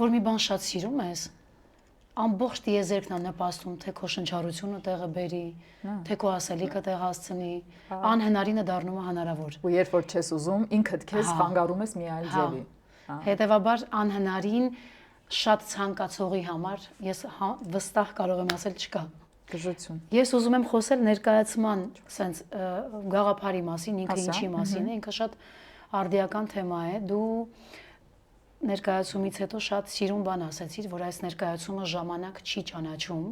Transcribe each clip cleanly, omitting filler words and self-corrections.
որ մի բան շատ սիրում ես, ամբողջ տիեզերքն է նպաստում, թե քո շնչառությունը տեղը բերի, թե քո ասելիքը տեղ հասցնի, անհնարինը դառնում է հնարավոր։ Ու երբ որ չես ուզում, ինքդ քեզ խանգարում ես մի այլ ձևի։ Հետևաբար անհնարին շատ ցանկացողի համար ես վստահ կարող եմ ասել չկա։ Գժություն։ Ես ուզում եմ խոսել ներկայացման sense գաղափարի մասին, ինքը ինչի մասին է, ինքը շատ արդիական թեմա է։ Դու ներկայացումից հետո շատ սիրուն բան ասացիր, որ այս ներկայացումը ժամանակ չի ճանաչում։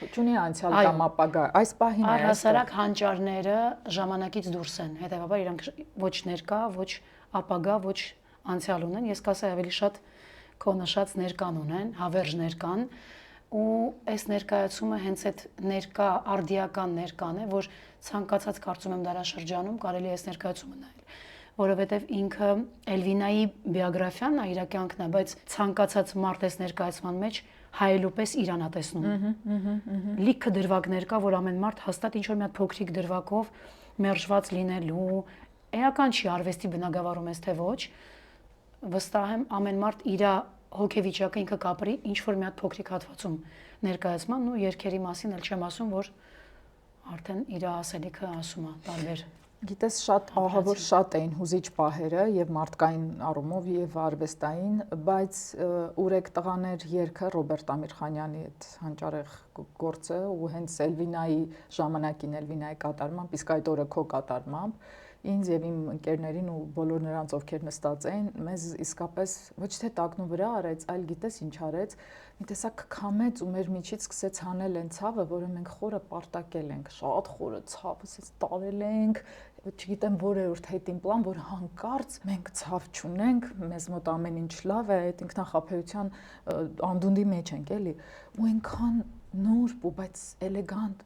Չունի անցյալ կամ ապագա, այս պահին է։ Առհասարակ հանճարները ժամանակից դուրս են, հետևաբար իրանք ոչ ներկա, ոչ ապագա, ոչ անցյալ ունեն։ Ես կասեի ավելի շատ քո նշած ներկան ունեն, հավերժ ներկան, ու այս ներկայացումը հենց այդ ներկա արդիական ներկան է, որ ցանկացած կարծում եմ դարաշրջանում կարելի է այս ներկայացումը նայել, որովհետև ինքը Էլվինայի բիոգրաֆիան է, իր կյանքն է, բայց ցանկացած մարդ այս ներկայացման մեջ հայելու պես իրան է տեսնում։ Լիքը դրվագներ կա, որ ամեն մարդ հաստատ ինչ որ մի հատ փոքրիկ դրվագով մերժված լինելու, էական չի արվեստի բնագավառում ես թե ոչ, վստահ եմ ամեն մարդ իր հոգեվիճակը ինքը կապրի ինչ որ մի հատ փոքրիկ հատվածում ներկայացման ու երգերի մասին էլ չեմ ասում, որ արդեն իր ասելիքը ասում է տարբեր։ Գիտես, շատ ահավոր շատ էին հուզիչ պահերը եւ մարդկային առումով եւ արվեստային, բայց Ուրեք տղաներ երգը Ռոբերտ Ամիրխանյանի այդ հանճարեղ գործը ու հենց Էլվինայի ժամանակին Էլվինայի կատարմամբ, իսկ այդ օրը քո կատարմամբ ինձ եւ իմ ընկերներին ու բոլոր նրանց, ովքեր նստած էին, մեզ իսկապես ոչ թե տակնու վրա արեց, այլ գիտես ինչ արեց, մի տեսակ քամեց ու մեր միջից սկսեց հանել այն ցավը, որը մենք խորը պարտակել ենք, շատ խորը ցավ, ասես տարել ենք, չգիտեմ որերորդ հետին պլան, որ հանկարծ մենք ցավ չունենք, մեզ մոտ ամեն ինչ լավ է, այդ ինքնախապեյության անդունդի մեջ ենք, էլի, ու այնքան նուրբ ու բայց էլեգանտ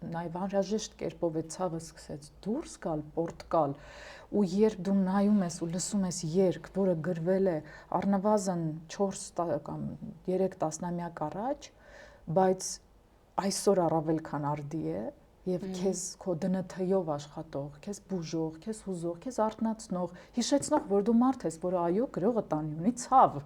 նայ անհրաժեշտ կերպով է ցավը սկսեց դուրս գալ, պորտկալ, ու երբ դու նայում ես ու լսում ես երգ, որը գրվել է առնվազն 4 կամ 3 տասնամյակ առաջ, բայց այսօր առավել քան արդի է, եւ քեզ քո ԴՆԹ-ով աշխատող, քեզ բուժող, քեզ հուզող, քեզ արթնացնող, հիշեցնող, որ դու մարդ ես, որը այո, գրողը տանի ունի ցավ,